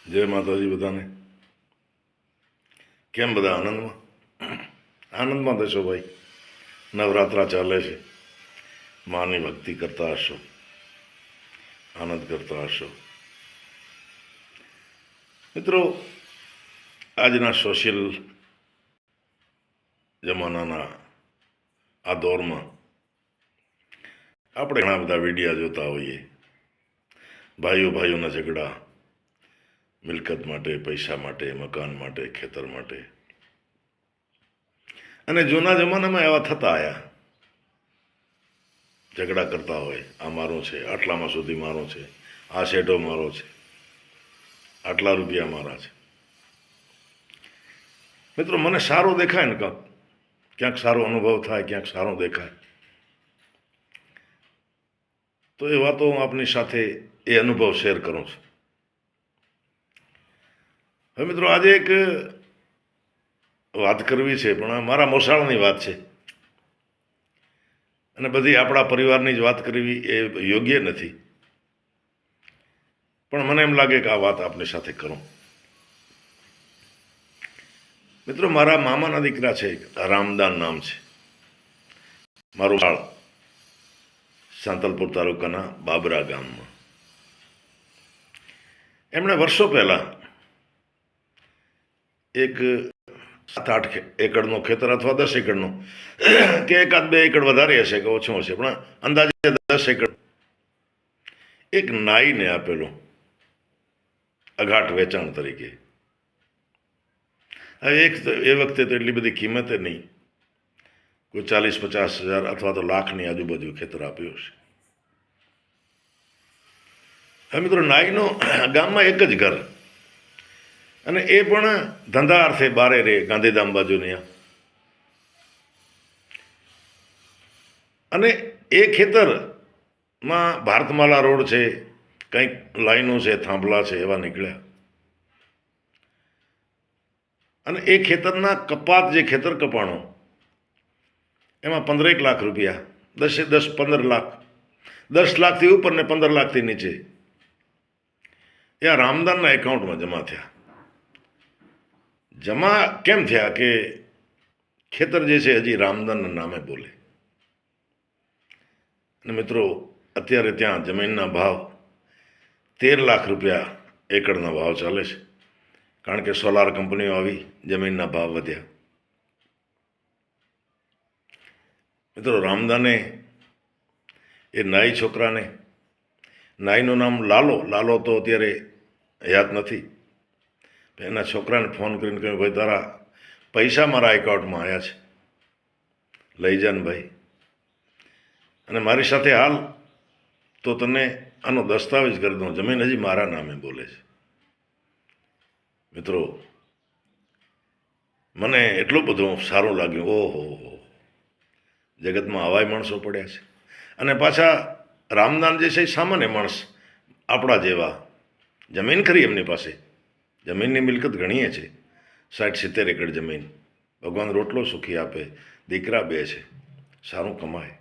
જય માતાજી બધાને. કેમ બધા આનંદમાં? આનંદમાં થશો ભાઈ. નવરાત્રા ચાલે છે, માની ભક્તિ કરતા હશો, આનંદ કરતા હશો. મિત્રો, આજના સોશિયલ જમાનાના આ દોરમાં આપણે ઘણા બધા વિડીયા જોતા હોઈએ. ભાઈઓના ઝઘડા, મિલકત માટે, પૈસા માટે, મકાન માટે, ખેતર માટે. અને જૂના જમાનામાં એવા થતા આયા. ઝઘડા કરતા હોય, આ મારું છે, આટલામાં સુધી મારું છે, આ શેઢો મારો છે, આટલા રૂપિયા મારા છે. મિત્રો, મને સારું દેખાય ને ક્યાંક સારો અનુભવ થાય, ક્યાંક સારું દેખાય, તો એ વાતો હું આપની સાથે એ અનુભવ શેર કરું છું. હવે મિત્રો, આજે એક વાત કરવી છે, પણ મારા મોસાળની વાત છે અને બધી આપણા પરિવારની જ વાત કરવી એ યોગ્ય નથી. પણ મને એમ લાગે કે આ વાત આપની સાથે કરું. મિત્રો, મારા મામાના દીકરા છે, રામદાન નામ છે. મારું બાળ સાંતલપુર તાલુકાના બાબરા ગામમાં. એમણે વર્ષો પહેલા એક 7-8 એકડનું ખેતર અથવા 10 એકડનું કે 1-2 એકડ વધારે હશે કે ઓછું હશે, પણ અંદાજે 10 એકડ એક નાઈને આપેલું અઘાટ વેચાણ તરીકે. હવે એ વખતે તો એટલી બધી કિંમતે નહીં, કોઈ 40-50 હજાર અથવા તો લાખની આજુબાજુ ખેતર આપ્યું હશે. હવે મિત્રો, નાઈનો ગામમાં એક જ ઘર, અને એ પણ ધંધા અર્થે બારે રે, ગાંધીધામ બાજુની. અને એ ખેતરમાં ભારતમાલા રોડ છે, કંઈક લાઈનો છે, થાંભલા છે, એવા નીકળ્યા. અને એ ખેતરના કપાત, જે ખેતર કપાણો, એમાં 15 લાખ રૂપિયા, 15 લાખ, 10 લાખથી ઉપર ને 15 લાખથી નીચે એ આ રામદાનના એકાઉન્ટમાં જમા થયા. જમા કેમ થયા? કે ખેતર જે છે હજી રામદાનના નામે બોલે. અને મિત્રો, અત્યારે ત્યાં જમીનના ભાવ 13 લાખ રૂપિયા એકડના ભાવ ચાલે છે, કારણ કે સોલાર કંપનીઓ આવી, જમીનના ભાવ વધ્યા. મિત્રો, રામદાને એ નાઈ છોકરાને, નાઈનું નામ લાલો તો અત્યારે યાદ નથી, એના છોકરાને ફોન કરીને કહ્યું, ભાઈ તારા પૈસા મારા એકાઉન્ટમાં આવ્યા છે, લઈ જા ને ભાઈ, અને મારી સાથે હાલ તો તને આનો દસ્તાવેજ કરી દઉં, જમીન હજી મારા નામે બોલે છે. મિત્રો, મને એટલું બધું સારું લાગ્યું. ઓહો, જગતમાં આવાય માણસો પડ્યા છે. અને પાછા રામદાન જે છે એ સામાન્ય માણસ, આપણા જેવા. જમીન ખરી એમની પાસે, જમીનની મિલકત ગણીએ છે, 60-70 એકડ જમીન. ભગવાન રોટલો સુખી આપે, દીકરા 2 છે, સારું કમાય.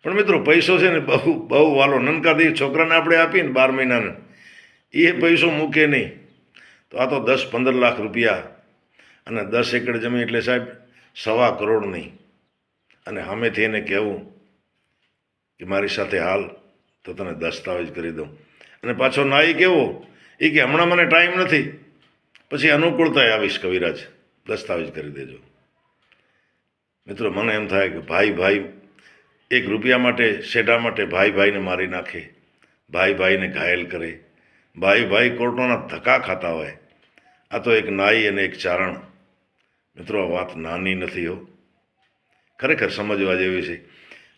પણ મિત્રો, પૈસો છે ને બહુ વાલો. નનકાથી છોકરાને આપણે આપીએ ને 12 મહિનાને, એ પૈસો મૂકે નહીં. તો આ તો 10-15 લાખ રૂપિયા અને 10 એકડ જમીન એટલે સાહેબ 1.25 કરોડની. અને સામેથી એને કહેવું કે મારી સાથે હાલ તો તને દસ્તાવેજ કરી દઉં. અને પાછો નાઈ કેવો, એ કે હમણાં મને ટાઈમ નથી, પછી અનુકૂળતાએ આવીશ કવિરાજ, દસ્તાવેજ કરી દેજો. મિત્રો, મને એમ થાય કે ભાઈ 1 રૂપિયા માટે, શેઢા માટે ભાઈને મારી નાખે, ભાઈને ઘાયલ કરે, ભાઈ કોર્ટોના ધક્કા ખાતા હોય. આ તો એક નાઈ અને એક ચારણ. મિત્રો, આ વાત નાની નથી હો, ખરેખર સમજવા જેવી છે.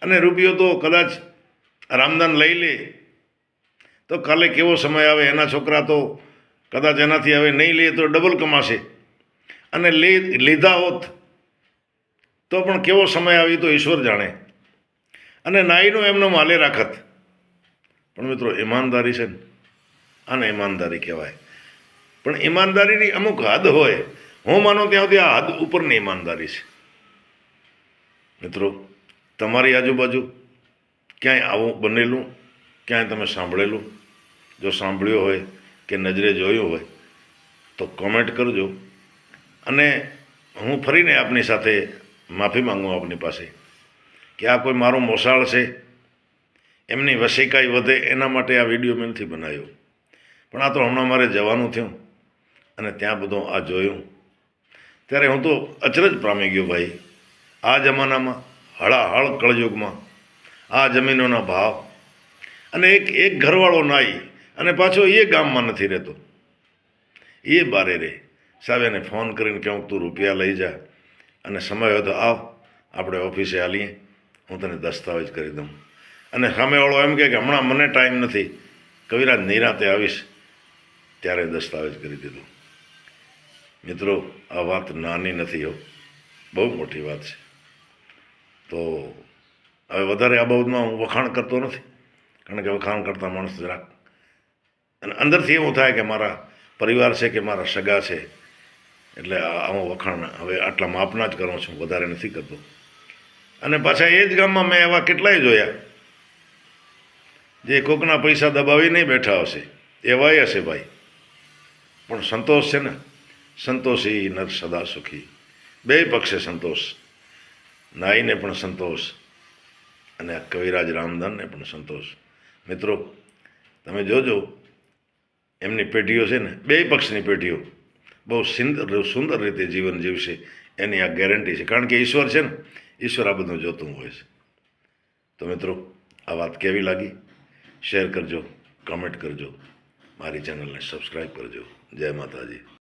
અને રૂપિયો તો કદાચ રામદાન લઈ લે તો કાલે કેવો સમય આવે, એના છોકરા તો કદાચ એનાથી હવે નહીં લે તો ડબલ કમાશે, અને લીધા હોત તો પણ કેવો સમય આવી તો ઈશ્વર જાણે. અને નાઈનો એમનો માલે રાખત. પણ મિત્રો, ઈમાનદારી છે ને, આને ઈમાનદારી કહેવાય. પણ ઈમાનદારીની અમુક હદ હોય. હું માનો ત્યાં સુધી આ હદ ઉપરની ઈમાનદારી છે. મિત્રો, તમારી આજુબાજુ ક્યાંય આવું બનેલું, ક્યાંય તમે સાંભળેલું? જો સાંભળ્યો હોય કે નજરે જોયું હોય તો કોમેન્ટ કરજો. અને હું ફરીને આપની સાથે માફી માંગું આપની પાસે કે આ કોઈ મારો મોસાળ છે, એમની વશીકાઈ વધે એના માટે આ વિડીયો મેં નથી બનાવ્યો. પણ આ તો હમણાં મારે જવાનું થયું અને ત્યાં બધું આ જોયું ત્યારે હું તો અચરજ પામી ગયો ભાઈ. આ જમાનામાં હળાહળ કળયુગમાં આ જમીનોના ભાવ, અને એક ઘરવાળો નાઈ અને પાછો એ ગામમાં નથી રહેતો, એ બારે રહે. સાહેબ એને ફોન કરીને કહું તું રૂપિયા લઈ જા અને સમય હોય તો આવ, આપણે ઓફિસે આલીએ, હું તને દસ્તાવેજ કરી દઉં. અને સામેવાળો એમ કહે કે હમણાં મને ટાઈમ નથી, કવિરાજ નિરાંતે આવીશ ત્યારે દસ્તાવેજ કરી દીધું. મિત્રો, આ વાત નાની નથી હો, બહુ મોટી વાત છે. તો હવે વધારે આ બાબતમાં હું વખાણ કરતો નથી, કારણ કે વખાણ કરતા માણસ જરાક અને અંદરથી એવું થાય કે મારા પરિવાર છે કે મારા સગા છે, એટલે આવું વખાણ હવે આટલા માપના જ કરું છું, વધારે નથી કરતો. અને પાછા એ જ ગામમાં મેં એવા કેટલાય જોયા જે કોકના પૈસા દબાવી નહીં બેઠા હશે, એવાય હશે ભાઈ. પણ સંતોષ છે ને, સંતોષી નર સદા સુખી. બે પક્ષે સંતોષ, નાઈને પણ સંતોષ અને આ કવિરાજ રામધનને પણ સંતોષ. મિત્રો, તમે જોજો એમની પેઢીઓ છે ને, બે પક્ષની પેઢીઓ બહુ સુંદર રીતે જીવન જીવશે, એની આ ગેરંટી છે. કારણ કે ઈશ્વર છે ને, ઈશ્વર આ બધું જોતું હોય છે. તો મિત્રો, આ વાત કેવી લાગી શેર કરજો, કમેન્ટ કરજો, મારી ચેનલને સબસ્ક્રાઈબ કરજો. જય માતાજી.